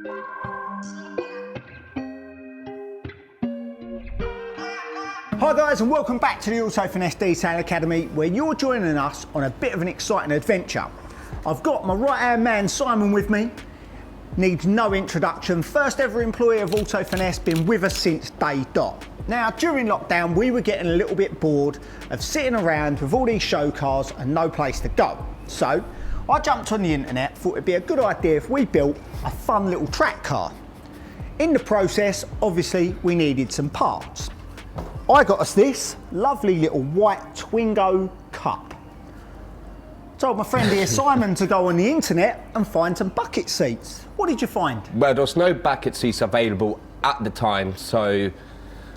Hi guys, and welcome back to the Auto Finesse Detail Academy, where you're joining us on a bit of an exciting adventure. I've got my right hand man Simon with me. Needs no introduction, first ever employee of Auto Finesse, been with us since day dot. Now during lockdown we were getting a little bit bored of sitting around with all these show cars and no place to go. So I jumped on the internet, thought it'd be a good idea if we built a fun little track car. In the process, obviously we needed some parts. I got us this lovely little white Twingo Cup. Told my friend here Simon to go on the internet and find some bucket seats. What did you find? Well, there was no bucket seats available at the time, so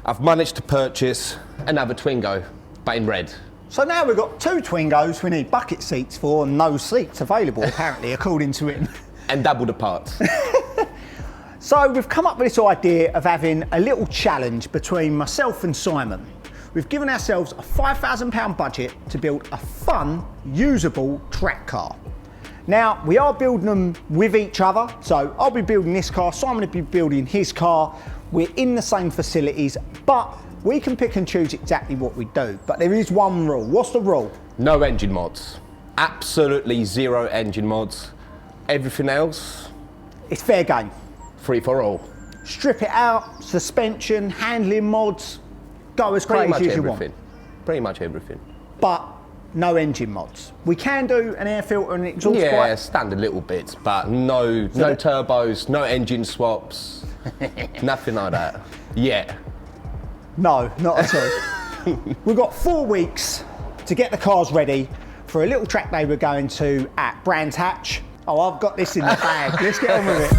I've managed to purchase another Twingo, but in red. So now we've got two Twingos we need bucket seats for, and no seats available apparently, according to him. And double the parts. So we've come up with this idea of having a little challenge between myself and Simon. We've given ourselves a £5,000 budget to build a fun, usable track car. Now, we are building them with each other, so I'll be building this car, Simon will be building his car. We're in the same facilities, but we can pick and choose exactly what we do. But there is one rule. What's the rule? No engine mods. Absolutely zero engine mods. Everything else, it's fair game. free for all. Strip it out, suspension, handling mods, go as crazy as you want. Pretty much everything. But no engine mods. We can do an air filter and exhaust pipe. Yeah, standard little bits, but no turbos, no engine swaps, nothing like that. Yeah. No, not at all. We've got 4 weeks to get the cars ready for a little track day we're going to at Brands Hatch. Oh, I've got this in the bag. Let's get on with it.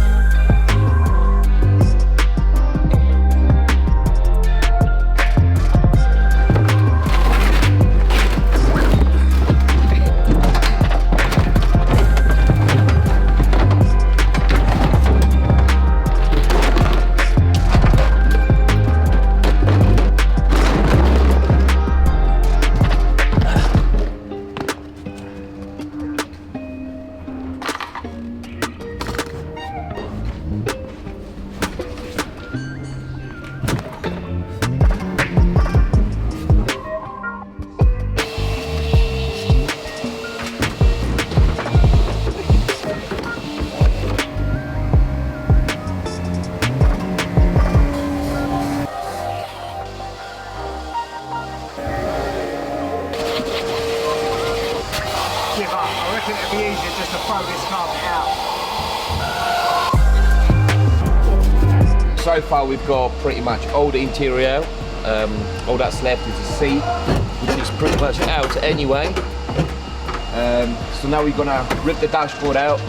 I reckon it'd be easier just to throw this carpet out. So far we've got pretty much all the interior. All that's left is the seat, which is pretty much out anyway. So now we're gonna rip the dashboard out,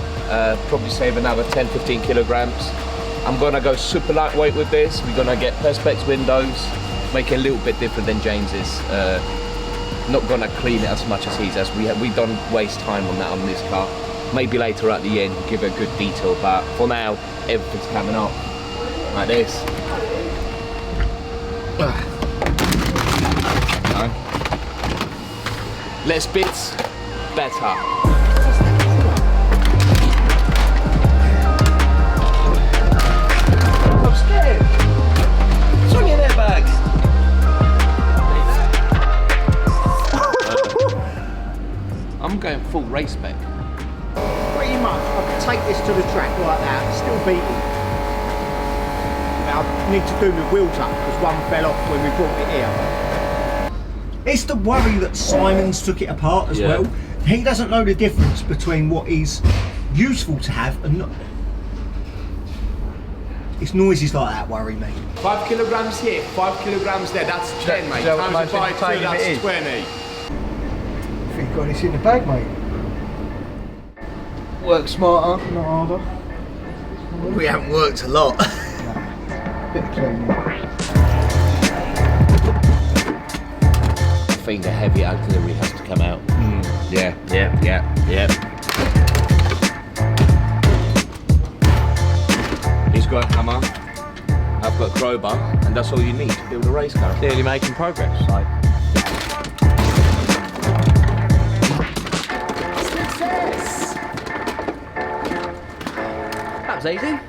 probably save another 10-15 kilograms. I'm gonna go super lightweight with this. We're gonna get Perspex windows, make it a little bit different than James's. Not gonna clean it as much as his, as we don't waste time on that on this car. Maybe later at the end give it a good detail, but for now everything's coming up like this. No. Less bits, better. I'm scared. What's on your airbags? I'm going full race spec. Pretty much, I could take this to the track like that, still beat it. Now I need to do the wheels up because one fell off when we brought it here. It's the worry that Simon's took it apart as well. He doesn't know the difference between what is useful to have and not. It's noises like that worry me. 5 kilograms here, 5 kilograms there, that's 10, mate. Times by 2, that's 20. I think you've got this in the bag, mate. Work smarter, not harder. We haven't worked a lot. No. Bit of cleaning. I think the heavy artillery has to come out. Yeah. He's got a hammer, I've got a crowbar, and that's all you need to build a race car. Clearly making progress. That was easy.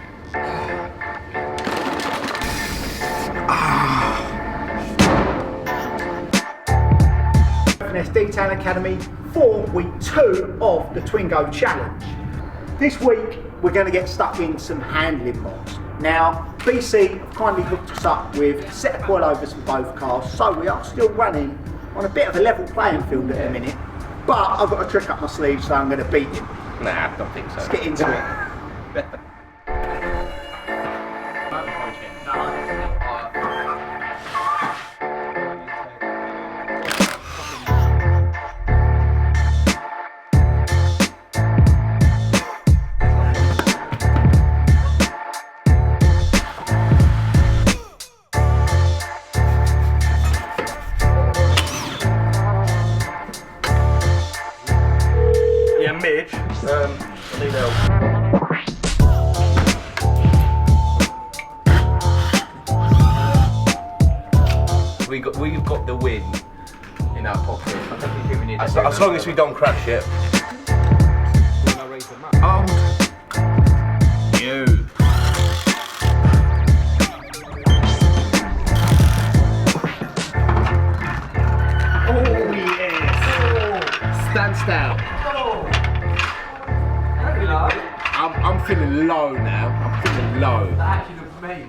Finesse Detail Academy for week 2 of the Twingo Challenge. This week we're going to get stuck in some handling mods. Now BC have kindly hooked us up with a set of coilovers for both cars, so we are still running on a bit of a level playing field at the minute, but I've got a trick up my sleeve, so I'm going to beat him. Nah, I don't think so. Let's get into it. Midge, I need help. We've got the win in our pocket. I don't think we need As long as we don't crash it. Oh, you. Oh yes! Stand still. I'm feeling low now. I'm feeling low. That actually looks me.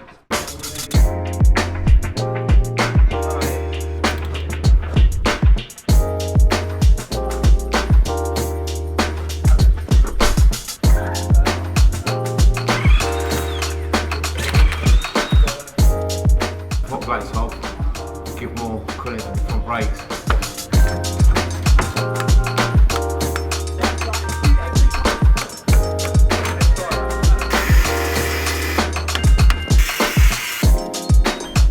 Hot blades off. Give more cooling on the front brakes.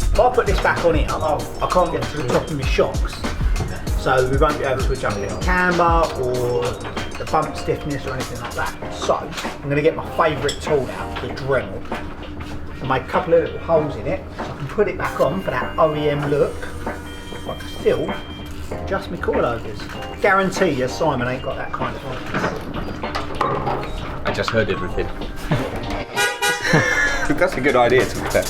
If I put this back on it, I can't get to the top of my shocks, so we won't be able to adjust the camber or the bump stiffness or anything like that. So I'm going to get my favourite tool out, the Dremel, and make a couple of little holes in it so I can put it back on for that OEM look, but still adjust my coilovers. Guarantee you Simon ain't got that kind of thing. I just heard everything. That's a good idea to be fair.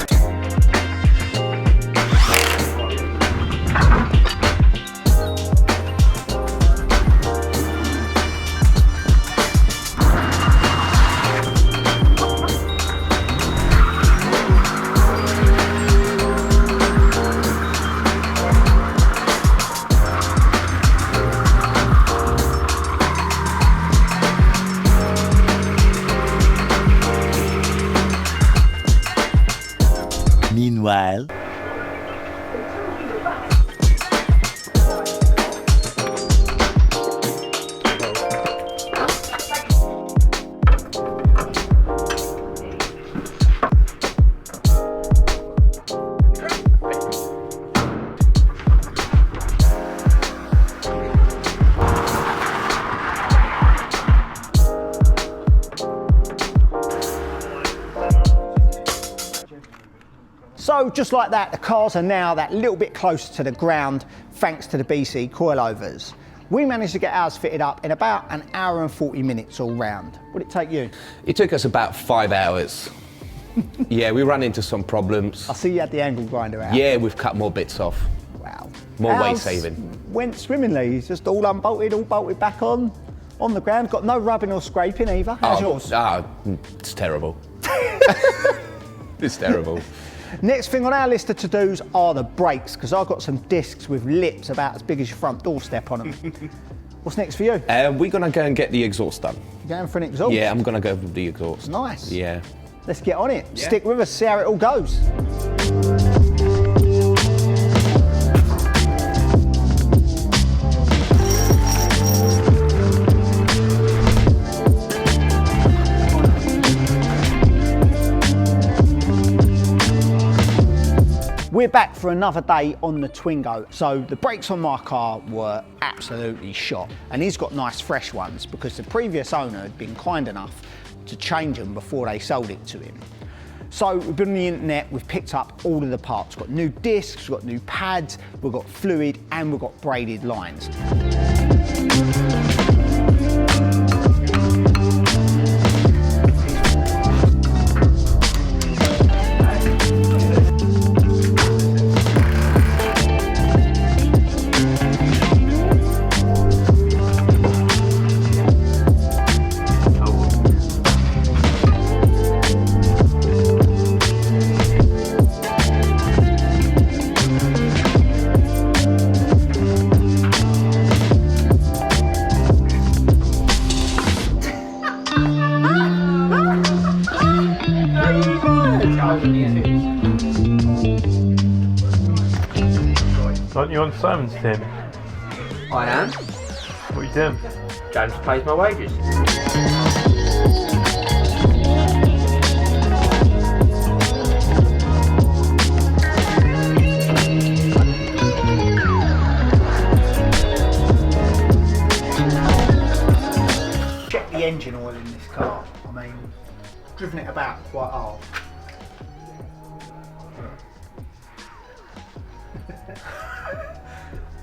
Meanwhile, So just like that, the cars are now that little bit closer to the ground thanks to the BC coilovers. We managed to get ours fitted up in about an hour and 40 minutes all round. What did it take you? It took us about 5 hours. Yeah, we ran into some problems. I see you had the angle grinder out. Yeah, we've cut more bits off. Wow. More weight Ours saving. Went swimmingly. He's just all unbolted, all bolted back on the ground. Got no rubbing or scraping either. How's yours? It's terrible. It's terrible. Next thing on our list of to-dos are the brakes, because I've got some discs with lips about as big as your front doorstep on them. What's next for you? We're gonna go and get the exhaust done. You going for an exhaust? Yeah, I'm gonna go with the exhaust. Nice. Yeah. Let's get on it. Yeah. Stick with us, see how it all goes. We're back for another day on the Twingo. So the brakes on my car were absolutely shot, and he's got nice fresh ones because the previous owner had been kind enough to change them before they sold it to him. So we've been on the internet, we've picked up all of the parts. We've got new discs, we've got new pads, we've got fluid, and we've got braided lines. definitely is. Aren't you on Simon's team? I am. What are you doing? James pays my wages. Check the engine oil in this car. I mean, driven it about quite hard.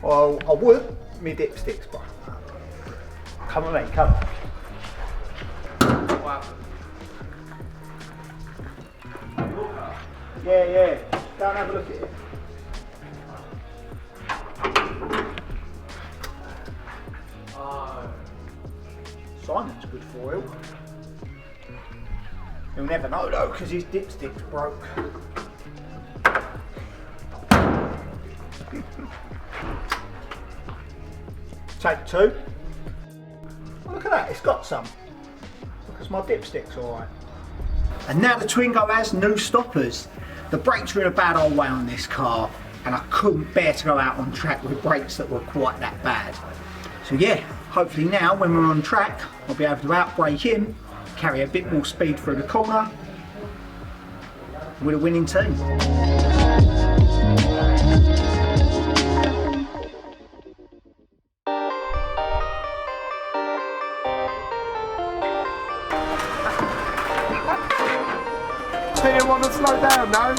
Well, I would, me dipsticks, but come on, mate, come. Yeah, go and have a look at it. Simon's good for him. He'll never know though, because his dipstick's broke. Take two. Oh, look at that, it's got some. Because my dipstick's alright. And now the Twingo has new stoppers. The brakes were in a bad old way on this car, and I couldn't bear to go out on track with brakes that were quite that bad. So yeah, hopefully now when we're on track, I'll be able to outbrake him, carry a bit more speed through the corner, with a winning team. So you want to slow down now?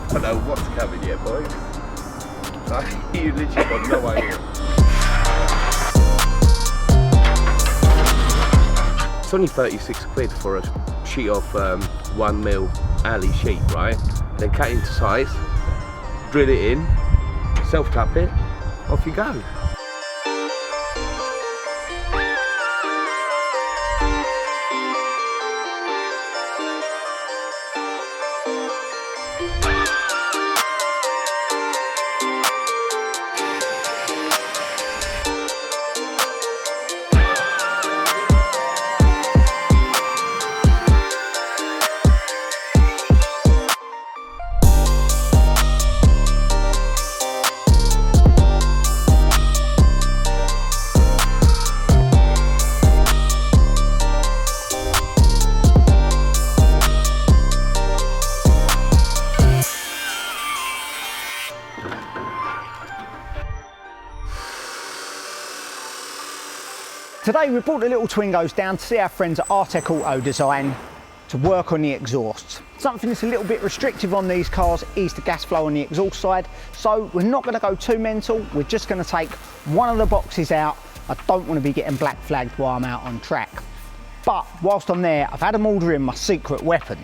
I don't know what's coming yet, boys. You literally got no idea. It's only 36 quid for a sheet of 1mm alley sheet, right? Then cut into size, drill it in, self-tap it, off you go. Today we brought the little Twingos down to see our friends at Artec Auto Design to work on the exhausts. Something that's a little bit restrictive on these cars is the gas flow on the exhaust side, so we're not going to go too mental, we're just going to take one of the boxes out. I don't want to be getting black flagged while I'm out on track. But whilst I'm there, I've had them order in my secret weapon.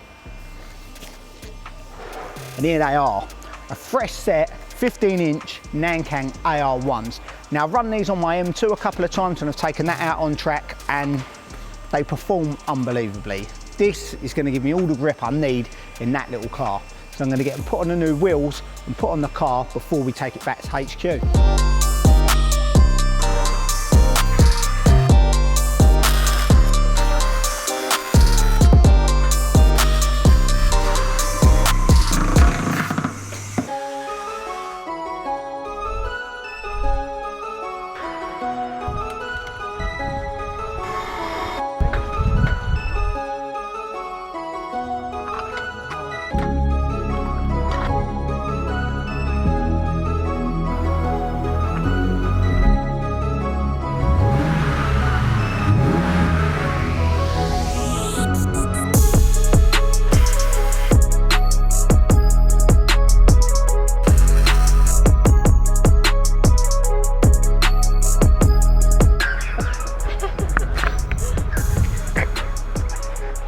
And here they are, a fresh set 15-inch Nankang AR1s. Now I've run these on my M2 a couple of times and I've taken that out on track and they perform unbelievably. This is going to give me all the grip I need in that little car. So I'm going to get them put on the new wheels and put on the car before we take it back to HQ.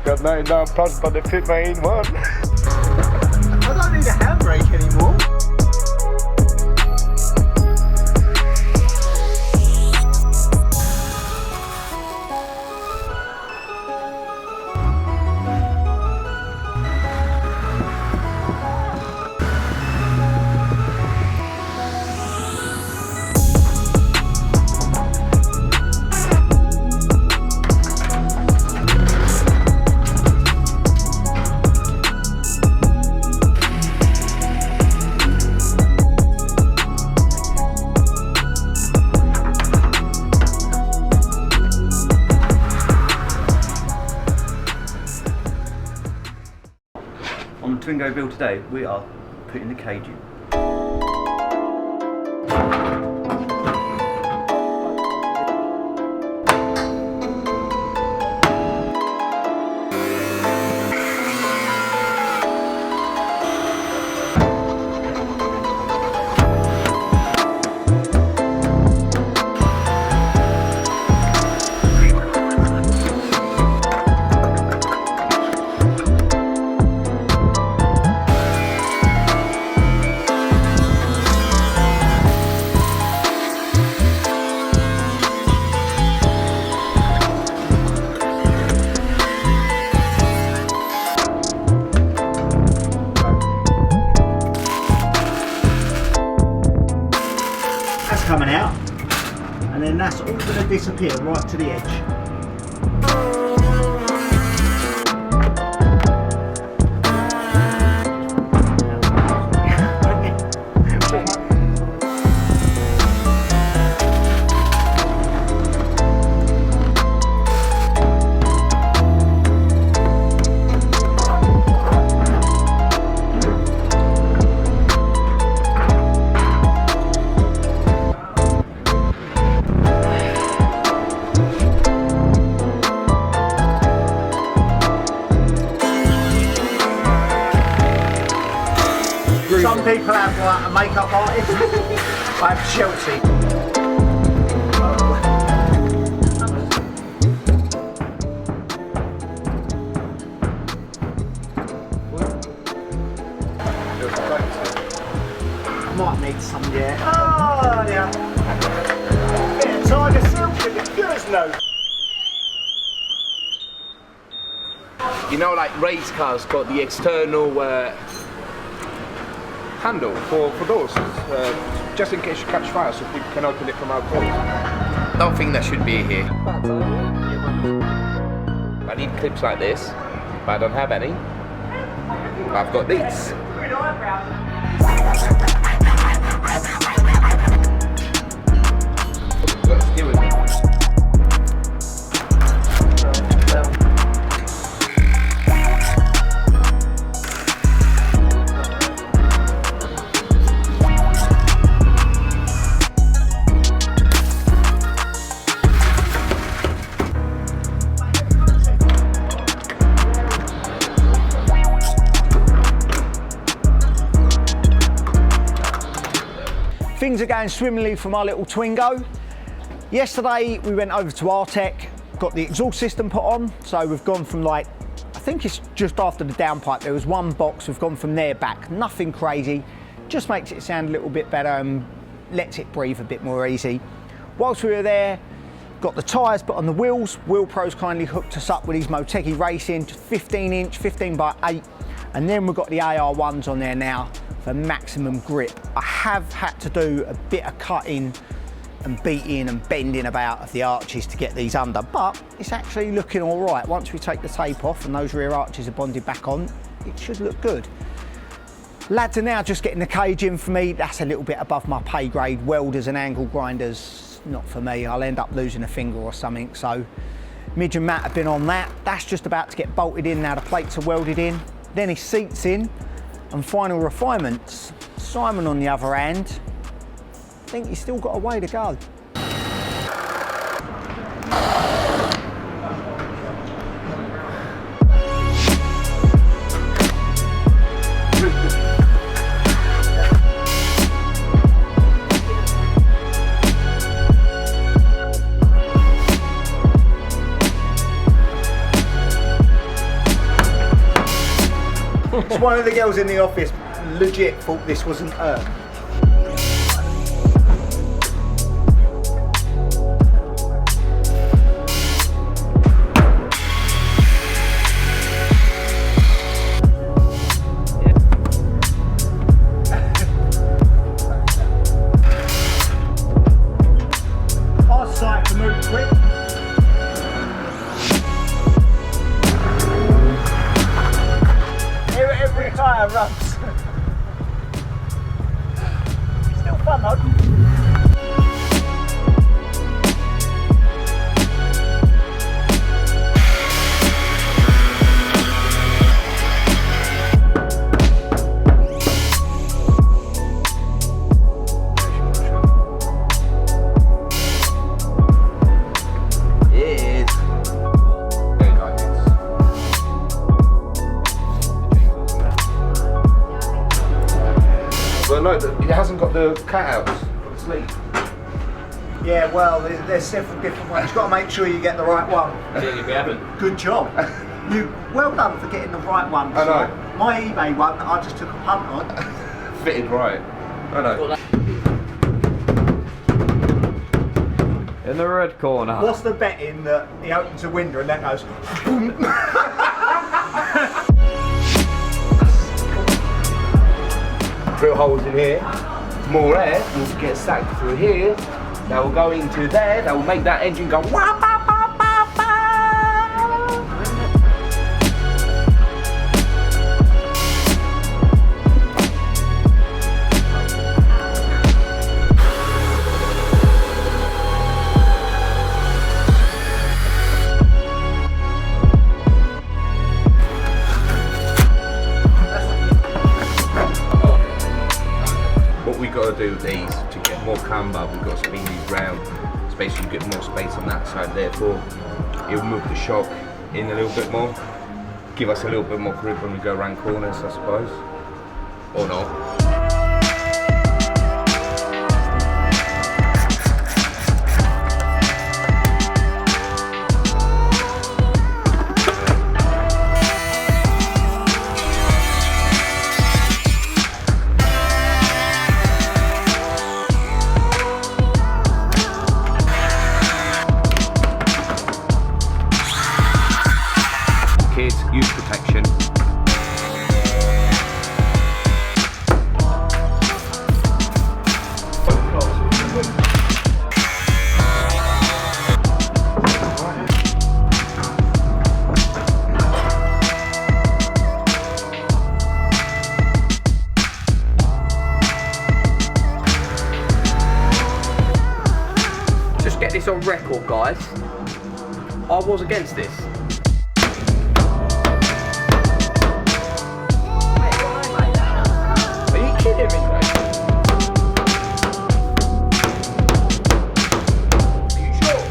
Got 99 plus, but they fit my in one. I don't need a handbrake anymore. Twingo build today, we are putting the cage in. Coming out, and then that's all going to disappear right to the edge. Some people have like a makeup artist. I have Chelsea. Might need some, yeah. Oh, yeah. Bit of tiger silk in the goodness no. You know, like race cars got the external handle for doors, just in case you catch fire, so people can open it from outside. Don't think that should be here. I need clips like this, but I don't have any. I've got these. Let's do it. Things are going swimmingly for my little Twingo. Yesterday we went over to Artec, got the exhaust system put on, so we've gone from like, I think it's just after the downpipe, there was one box, we've gone from there back, nothing crazy, just makes it sound a little bit better and lets it breathe a bit more easy. Whilst we were there, got the tyres put on the wheels. Wheel Pro's kindly hooked us up with these Motegi Racing, 15 inch, 15 by 8, and then we've got the AR1s on there now for maximum grip. I have had to do a bit of cutting and beating and bending about of the arches to get these under, but it's actually looking all right. Once we take the tape off and those rear arches are bonded back on, it should look good. Lads are now just getting the cage in for me. That's a little bit above my pay grade. Welders and angle grinders, not for me. I'll end up losing a finger or something. So Midge and Matt have been on that. That's just about to get bolted in now. The plates are welded in. Then his seat's in and final refinements. Simon, on the other hand, I think he's still got a way to go. One of the girls in the office legit thought this wasn't her. Our site to move quick. Every tyre rubs. it hasn't got the cutouts for the sleeve. Yeah, well, there's several different ones. You've got to make sure you get the right one. Yeah, we haven't. Good job. Well done for getting the right one. I know. My eBay one, I just took a punt on. Fitted right. I know. In the red corner. What's the betting that he opens a window and that goes boom? Drill holes in here. More air will get sacked through here. That will go into there. That will make that engine go wah, bah, bah, bah, bah. What we got to do with these to get more camber, we've got to spin these round. So basically you get more space on that side, therefore it'll move the shock in a little bit more. Give us a little bit more grip when we go around corners, I suppose. Or not. Kids, use protection. Just get this on record, guys. I was against this. Are you kidding me, mate? Are you sure?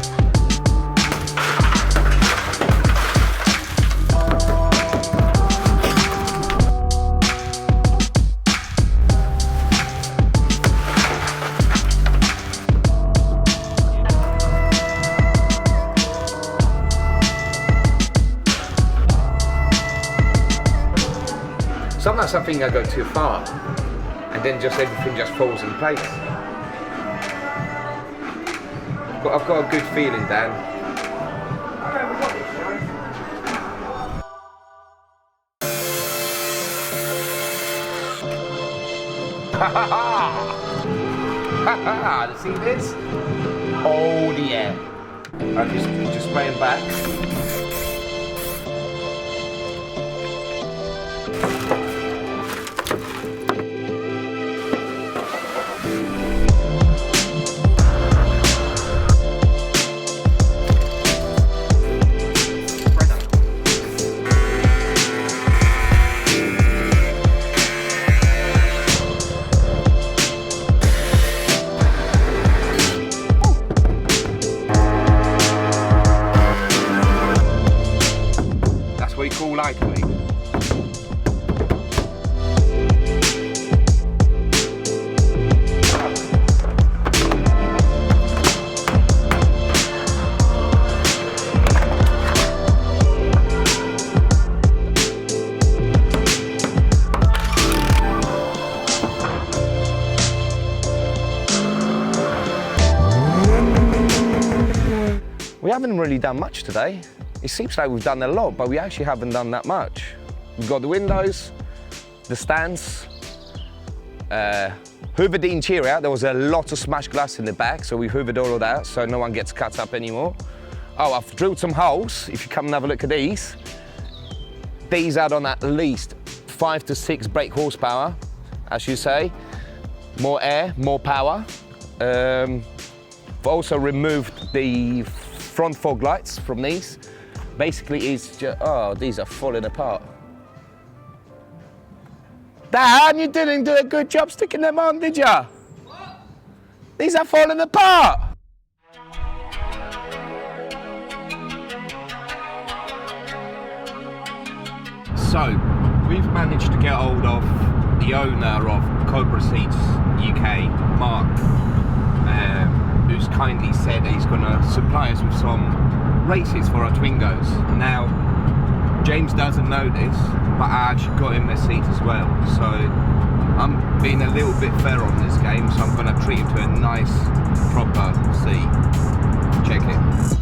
Sometimes I think I go too far, and then just everything just falls in place. I've got a good feeling, Dan. Ha ha ha! See this? Oh yeah! I'm just spraying back. We call lightweight. We haven't really done much today. It seems like we've done a lot, but we actually haven't done that much. We've got the windows, the stands, hoovered the interior. There was a lot of smashed glass in the back, so we hoovered all of that so no one gets cut up anymore. Oh, I've drilled some holes. If you come and have a look at these add on at least 5 to 6 brake horsepower, as you say. More air, more power. I've also removed the front fog lights from these. Basically, it's just, oh, these are falling apart. Dan, you didn't do a good job sticking them on, did ya? What? These are falling apart. So, we've managed to get hold of the the owner of Cobra Seats UK, Mark, who's kindly said that he's going to supply us with some races for our Twingos. Now, James doesn't know this, but I actually got him a seat as well. So I'm being a little bit fair on this game, so I'm going to treat him to a nice, proper seat. Check it.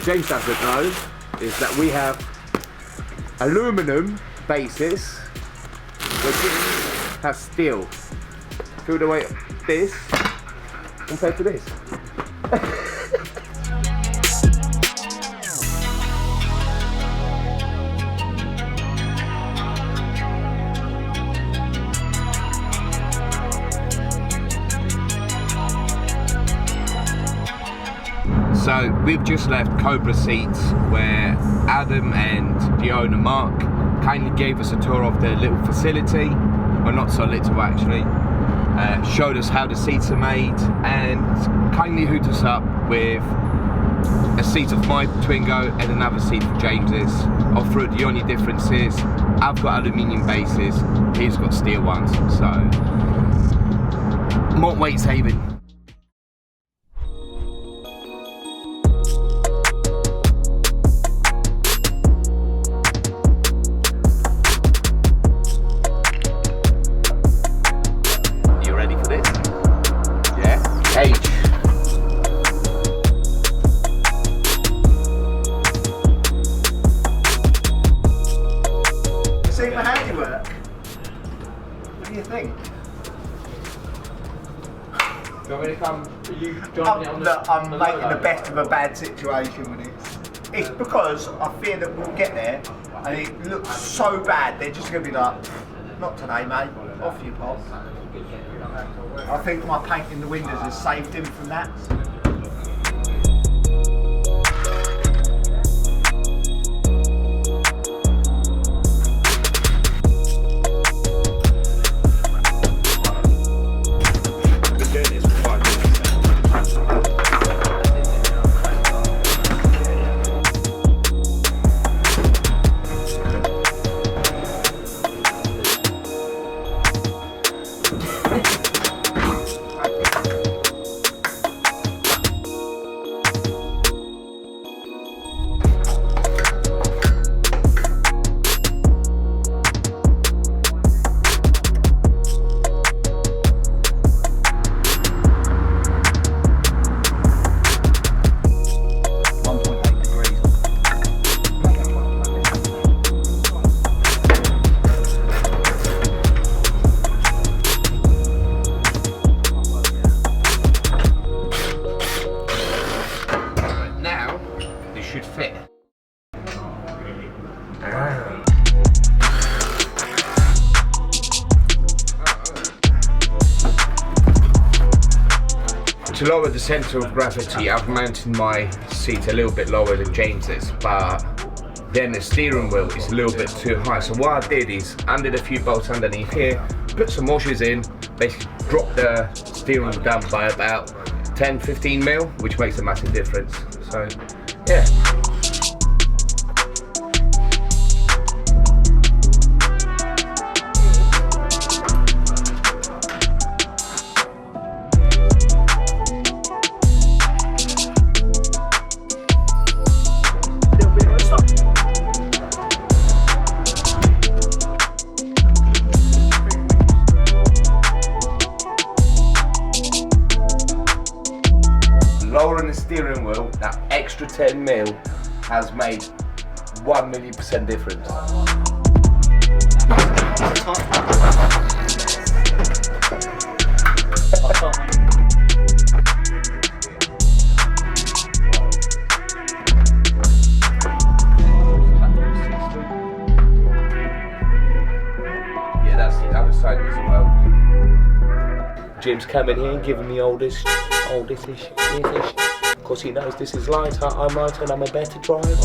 James doesn't know is that we have aluminum bases which have steel. Feel the weight of this compared to this. So we've just left Cobra Seats, where Adam and the owner Mark kindly gave us a tour of their little facility, well not so little actually, showed us how the seats are made and kindly hooked us up with a seat of my Twingo and another seat for James's. Off-road, the only difference is I've got aluminium bases, he's got steel ones, so more weight saving. See my handiwork? What do you think? I'm making the best of a bad situation with it. It's because I fear that we'll get there and it looks so bad, they're just going to be like, not today mate, off you pop. I think my paint in the windows has saved him from that. Should fit. To lower the centre of gravity, I've mounted my seat a little bit lower than James's, but then the steering wheel is a little bit too high. So what I did is undid a few bolts underneath here, put some washers in, basically dropped the steering wheel down by about 10-15 mil, which makes a massive difference. So yeah. Lowering the steering wheel, that extra 10 mil has made 1,000,000% difference. Yeah, that's the other side as well. Jim's coming here and giving me all this ish. Because he knows this is lighter, I'm lighter and I'm a better driver.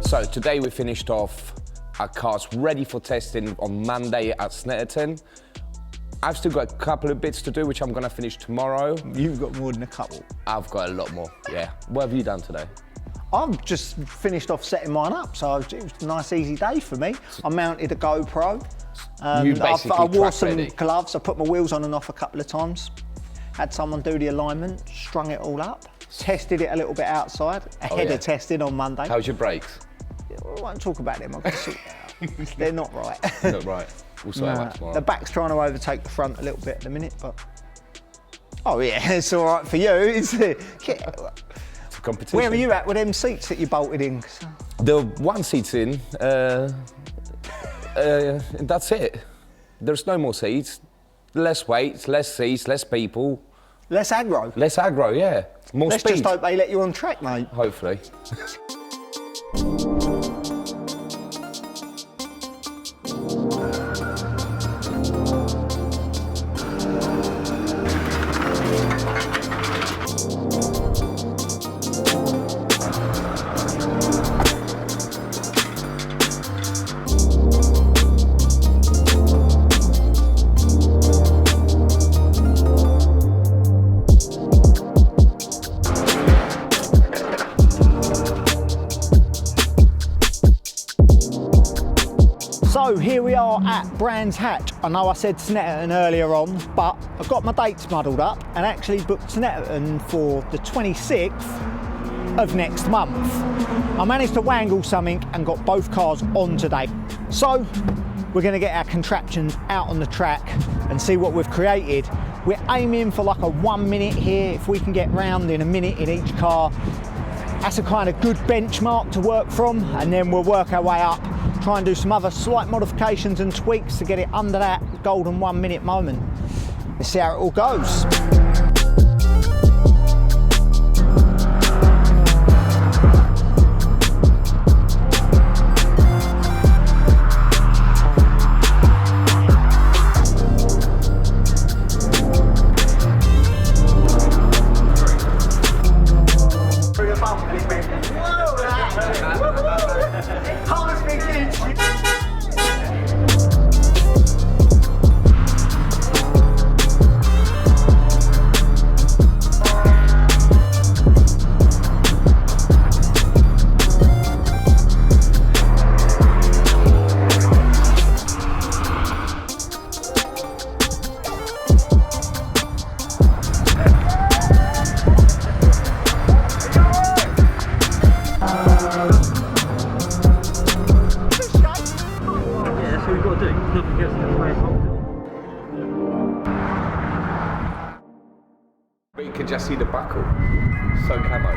So today we finished off our cars ready for testing on Monday at Snetterton. I've still got a couple of bits to do, which I'm gonna finish tomorrow. You've got more than a couple. I've got a lot more, yeah. What have you done today? I've just finished off setting mine up, so it was a nice easy day for me. I mounted a GoPro. You basically I wore track some ready. gloves. I put my wheels on and off a couple of times. Had someone do the alignment, strung it all up. Tested it a little bit outside, ahead yeah. of testing on Monday. How's your brakes? I won't talk about them, I've got to sort it out. They're not right. Not right. We'll sort it out tomorrow. The back's trying to overtake the front a little bit at the minute, but... Oh yeah, it's all right for you. It's a Competition. Where are you at with them seats that you bolted in? The one seat's in, that's it. There's no more seats. Less weight, less seats, less people. Less aggro. Less aggro, yeah. More Let's speed. just hope they let you on track, mate. Hopefully. So here we are at Brands Hatch. I know I said Snetterton earlier on, but I've got my dates muddled up and actually booked Snetterton for the 26th of next month. I managed to wangle something and got both cars on today. So we're going to get our contraptions out on the track and see what we've created. We're aiming for like a 1 minute here. If we can get round in a minute in each car, that's a kind of good benchmark to work from, and then we'll work our way up, try and do some other slight modifications and tweaks to get it under that golden 1 minute moment. Let's see how it all goes. But you can just see the buckle. So camo.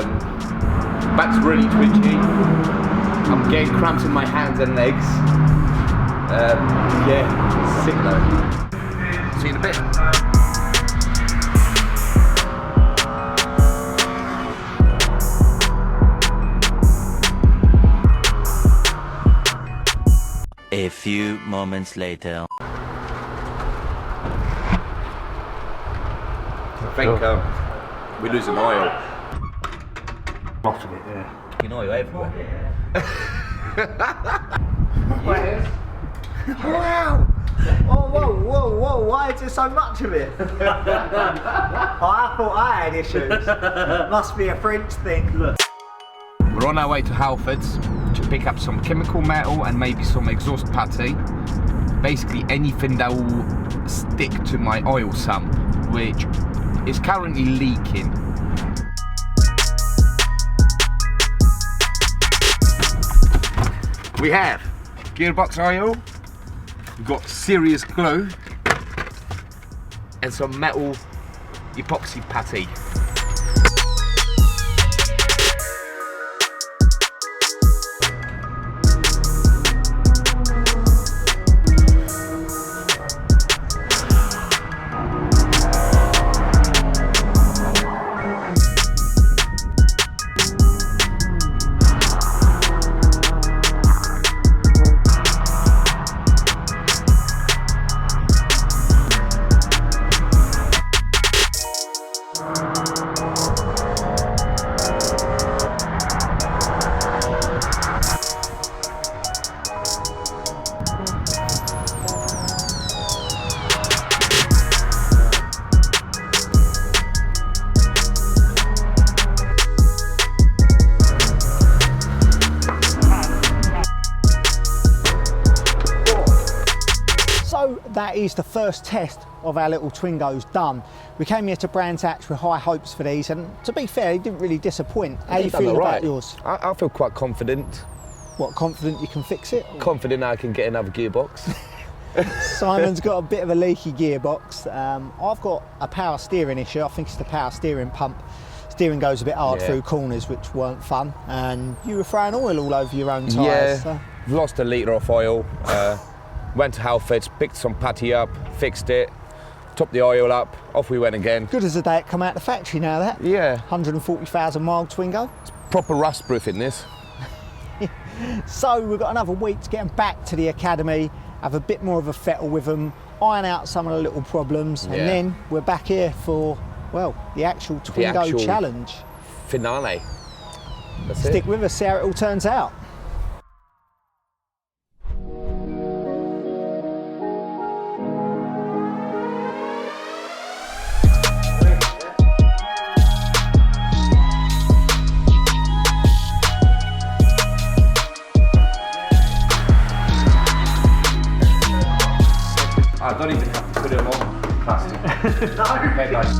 Back's really twitchy. I'm getting cramps in my hands and legs. Yeah, sick though. See you in a bit. A few moments later. I think we're losing oil. Lot of it, yeah. You know, you're everywhere. Wow! Oh, whoa, why is there so much of it? Oh, I thought I had issues. Must be a French thing. Look. We're on our way to Halfords to pick up some chemical metal and maybe some exhaust putty. Basically anything that will stick to my oil sump, which is currently leaking. We have gearbox oil, we've got serious glue, and some metal epoxy putty. So that is the first test of our little Twingos done. We came here to Brands Hatch with high hopes for these, and to be fair, they didn't really disappoint. How you feel about yours? I feel quite confident. What, confident you can fix it? Confident I can get another gearbox. Simon's got a bit of a leaky gearbox. I've got a power steering issue. I think it's the power steering pump. Steering goes a bit hard through corners, which weren't fun. And you were throwing oil all over your own tyres. Yeah, So. lost a litre of oil. Went to Halfords, picked some putty up, fixed it, topped the oil up, off we went again. Good as the day it come out of the factory now, that. Yeah. 140,000 mile Twingo. It's proper rust proof in this. So we've got another week to get them back to the academy, have a bit more of a fettle with them, iron out some of the little problems, and then we're back here for, well, the actual Twingo challenge. Finale. That's Stick it. with us, see how it all turns out. I don't even have to put it on plastic. No. Okay, guys.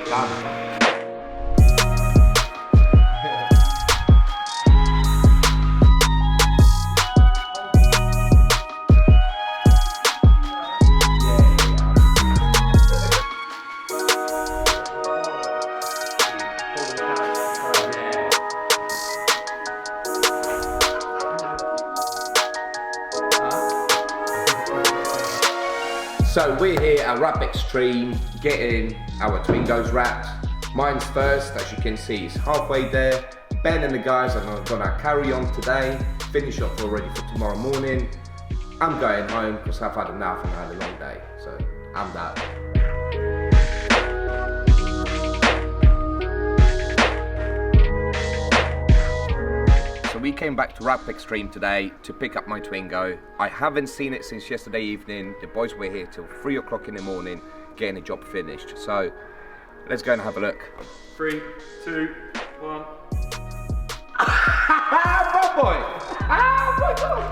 Done. So we're here at Wrap Extreme, getting our Twingos wrapped. Mine's first, as you can see, it's halfway there. Ben and the guys are gonna carry on today, finish off already for tomorrow morning. I'm going home because I've had enough and I had a long day, so I'm done. So we came back to Wrap Extreme today to pick up my Twingo. I haven't seen it since yesterday evening. The boys were here till 3 o'clock in the morning getting the job finished. So let's go and have a look. 3, 2, 1. Ah, boy! Ah, my God!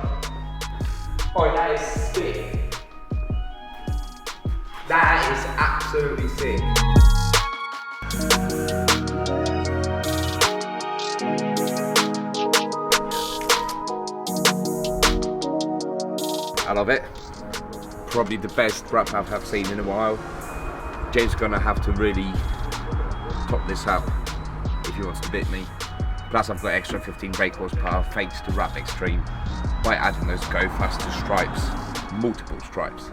Oh, that is sick. That is absolutely sick. I love it. Probably the best wrap up I've seen in a while. James gonna have to really top this up if he wants to beat me. Plus I've got extra 15 brake horsepower thanks to Wrap Extreme by adding those go faster stripes, multiple stripes.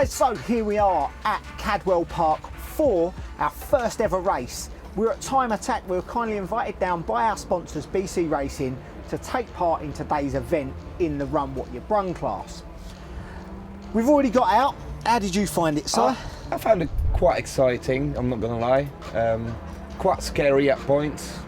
So here we are at Cadwell Park for our first ever race. We're at Time Attack. We were kindly invited down by our sponsors BC Racing to take part in today's event in the Run What You Brung class. We've already got out. How did you find it, sir? I found it quite exciting, I'm not gonna lie. Quite scary at points.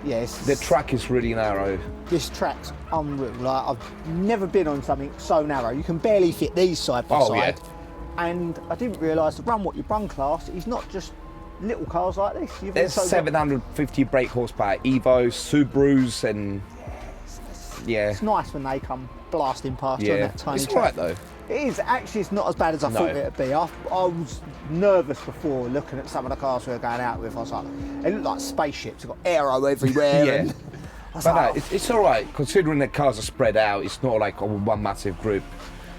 Yes. The track is really narrow. This track's unreal. Like, I've never been on something so narrow. You can barely fit these side by side. Yeah. And I didn't realise the Run What You Brung class is not just little cars like this. There's 750 brake horsepower Evos, Subarus, and yeah. It's nice when they come blasting past you on that tiny it's track. alright though. It is. Actually, it's not as bad as I thought it would be. I was nervous before looking at some of the cars we were going out with. I was like, they look like spaceships. They've got aero everywhere. Yeah. And I was But like, no, it's alright, considering the cars are spread out, it's not like one massive group.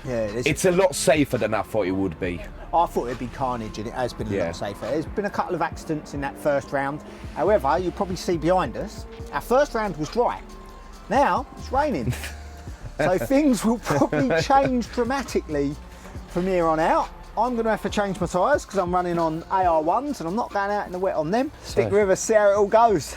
yeah, It's a lot safer than I thought it would be. I thought it'd be carnage, and it has been a lot safer. There's been a couple of accidents in that first round. However, you'll probably see behind us, our first round was dry. Now it's raining. So things will probably change dramatically from here on out. I'm going to have to change my tyres because I'm running on AR1s and I'm not going out in the wet on them. Stick with us, see how it all goes.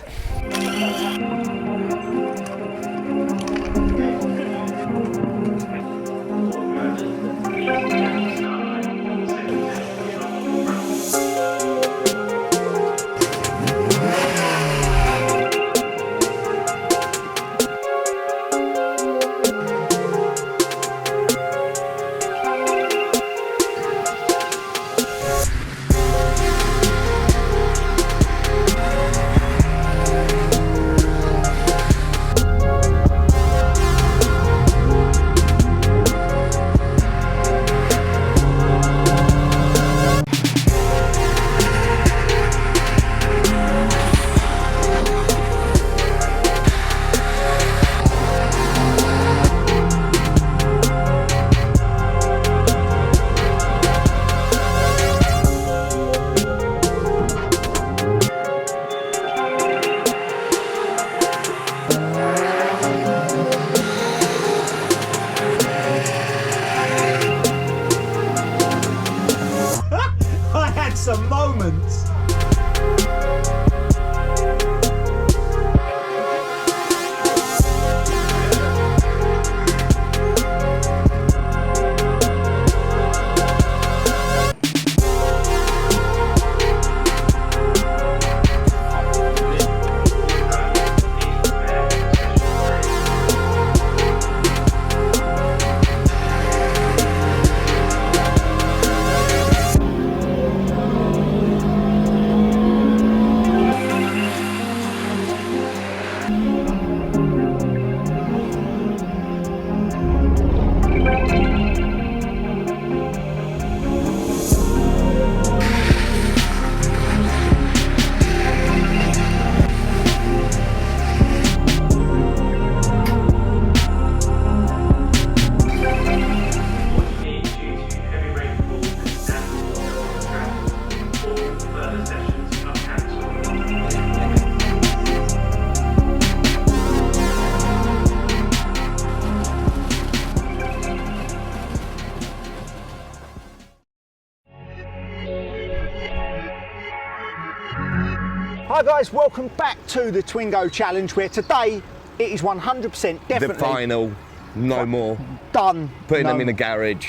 Hi guys, welcome back to the Twingo Challenge, where today it is 100% definitely The final, no more. done. Putting them in the garage.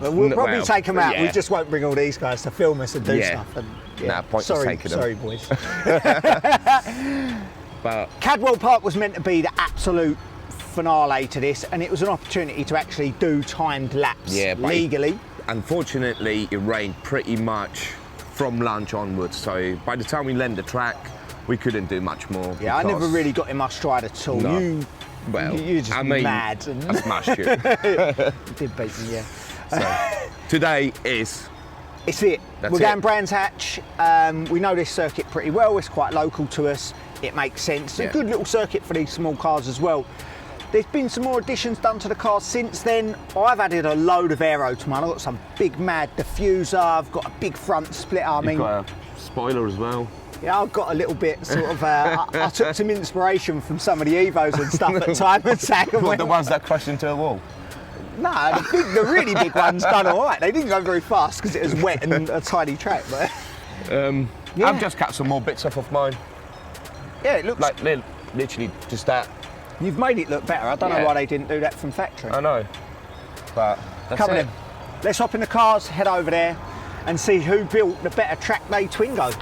We'll probably take them out. yeah. We just won't bring all these guys to film us and do Yeah. stuff. And, Nah, pointless taking them. Sorry, boys. But Cadwell Park was meant to be the absolute finale to this, and it was an opportunity to actually do timed laps legally. unfortunately, it rained pretty much from lunch onwards. So by the time we left the track, we couldn't do much more. Yeah, I never really got in my stride at all. No. You're just mad. I smashed you. You did beat me, yeah. So, today is... It's it. That's We're it. going Brands Hatch. We know this circuit pretty well. It's quite local to us. It makes sense. It's a good little circuit for these small cars as well. There's been some more additions done to the car since then. I've added a load of aero to mine. I've got some big mad diffuser. I've got a big front splitter. You've got a spoiler as well. Yeah, I've got a little bit sort of. I took some inspiration from some of the Evos and stuff at time and Sack. What, the ones that crashed into a wall? No, the really big ones done all right. They didn't go very fast because it was wet and a tiny track. But yeah. I've just cut some more bits off of mine. Yeah, it looks Like literally just that. You've made it look better. I don't know why they didn't do that from factory. I know. But that's Come on it. in. Let's hop in the cars, head over there, and see who built the better track day Twingo.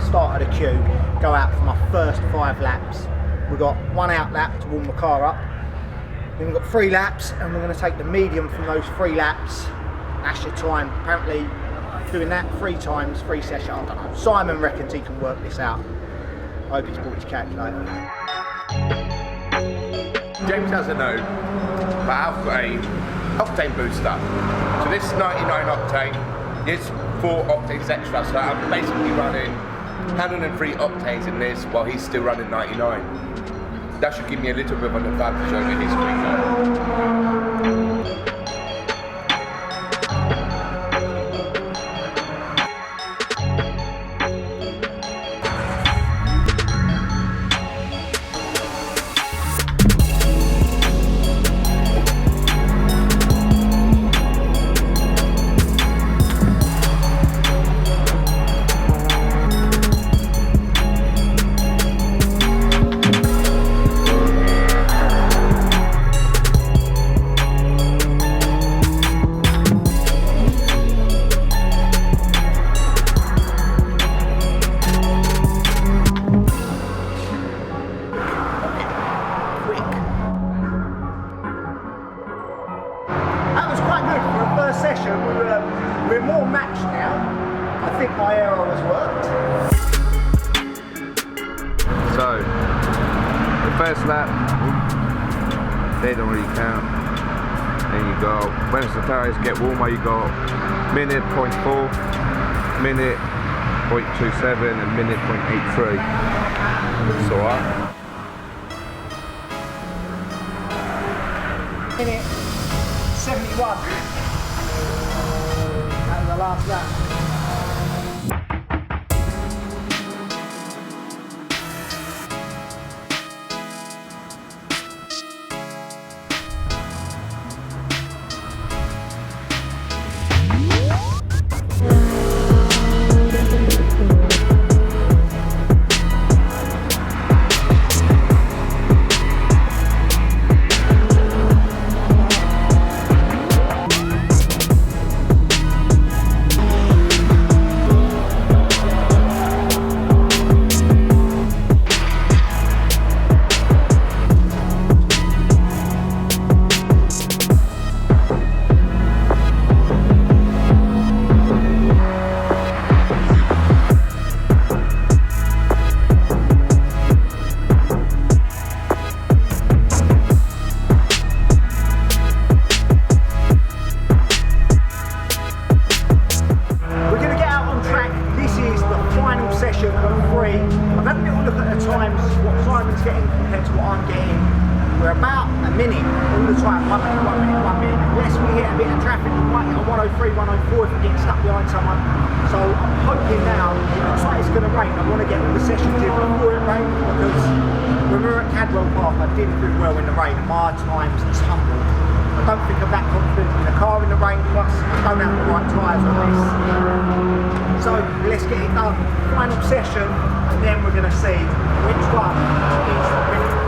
Start of the queue, go out for my first 5 laps. We've got 1 out lap to warm the car up. Then we've got 3 laps, and we're going to take the medium from those 3 laps. That's your time. Apparently, doing that 3 times, 3 sessions, I don't know. Simon reckons he can work this out. I hope he's brought his calculator. James doesn't know, but I've got a octane booster. So this is 99 octane. This 4 octanes extra. So I'm basically running 103 octanes in this while he's still running 99. That should give me a little bit of an advantage over his Twingo. We're more matched now. I think my aero has worked. So, the first lap, they don't really count. Then you go, once the tires get warmer, you go minute 0.4, minute 0.27 and minute 0.83. It's alright. Minute 71. That was the last lap. a minute all the time, 1 minute, 1 minute, 1 minute. Unless we hit a bit of traffic, we might get a 103, 104 if we get stuck behind someone. So I'm hoping now, it looks like it's going to rain. I want to get all the sessions in before it rains, because when we were at Cadwell Park, I didn't do well in the rain, and my times tumbled. I don't think I'm that confident in the car in the rain, plus I don't have the right tyres on this. So let's get it done. Final session, and then we're going to see which one is the winner.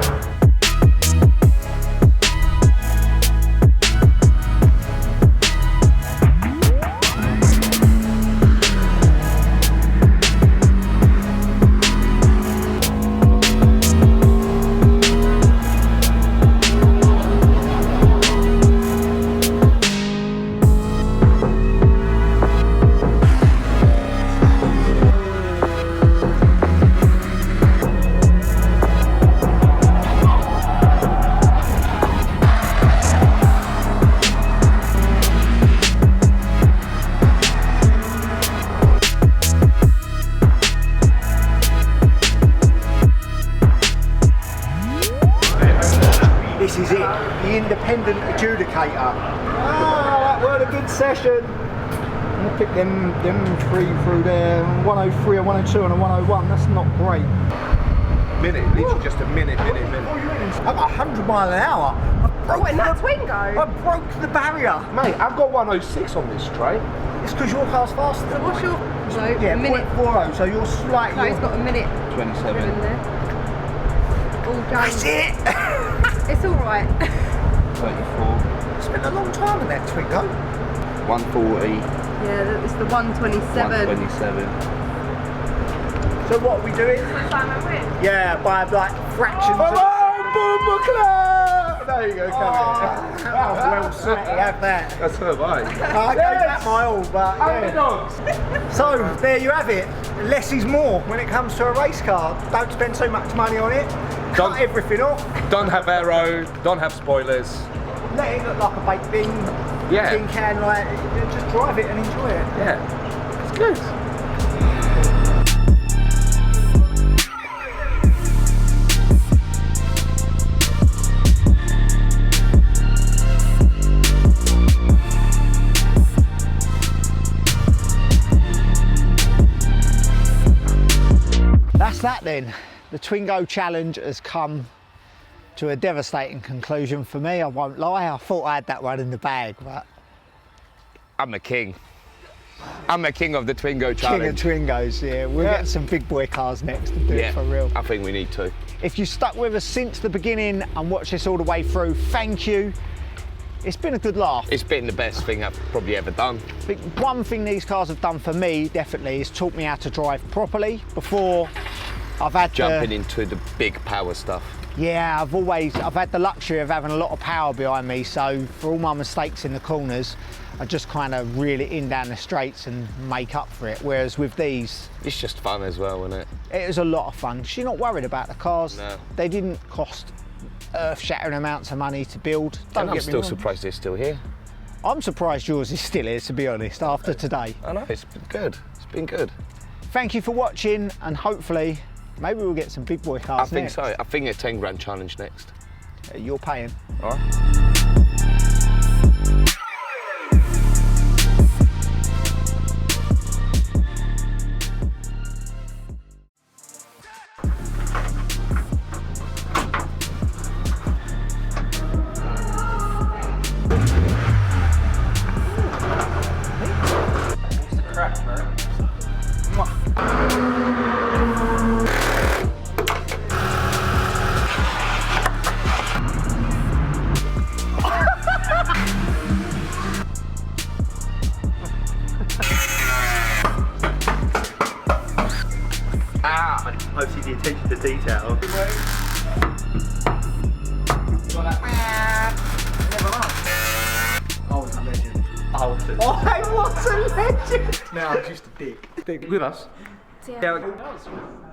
This is it, the independent adjudicator. Ah, that was a good session. I'm gonna pick them three through there. 103, a 102 and a 101, that's not great. Minute, literally just a minute. I've got 100 miles an hour. What, in that Twingo? I broke the barrier. Mate, I've got 106 on this straight. It's because your car's faster. So what's your, no, Yeah, a minute? 0.40, so you're slightly... No, he's got a minute 27. in there. All done. That's it! It's alright. 34. Spent a long time in that Twingo. 140. Yeah, it's the 127. 127. So what are we doing? Simon wins. Yeah, by like fractions of... There you go, come here. Well sweaty, have that. That's her, mate. I gave that my all, but yeah. So, there you have it. Less is more when it comes to a race car. Don't spend so much money on it. Cut everything off. Don't have aero, don't have spoilers. Let it look like a baked bean. Yeah. Tin can, like, just drive it and enjoy it. Yeah, it's good. That's that then. The Twingo challenge has come to a devastating conclusion for me, I won't lie. I thought I had that one in the bag, but... I'm the king. I'm the king of the Twingo challenge. King of Twingos, yeah. We'll get some big boy cars next and do it for real. I think we need to. If you stuck with us since the beginning and watched this all the way through, thank you. It's been a good laugh. It's been the best thing I've probably ever done. I think one thing these cars have done for me, definitely, is taught me how to drive properly. Before, I've had Jumping into the big power stuff. Yeah, I've had the luxury of having a lot of power behind me, so for all my mistakes in the corners, I just kind of reel it in down the straights and make up for it. Whereas with these... It's just fun as well, isn't it? It was a lot of fun. She's not worried about the cars. No. They didn't cost earth-shattering amounts of money to build. Don't And I'm get me still wrong. surprised they're still here. I'm surprised yours is still here, to be honest, after today. I know, it's been good. It's been good. Thank you for watching, and hopefully, maybe we'll get some big boy cars I think next. so. I think a 10 grand challenge next. You're paying. All right. OCD attention to detail. I was a legend. I was I was a legend! now I'm just a dick. With us. Yeah. Yeah.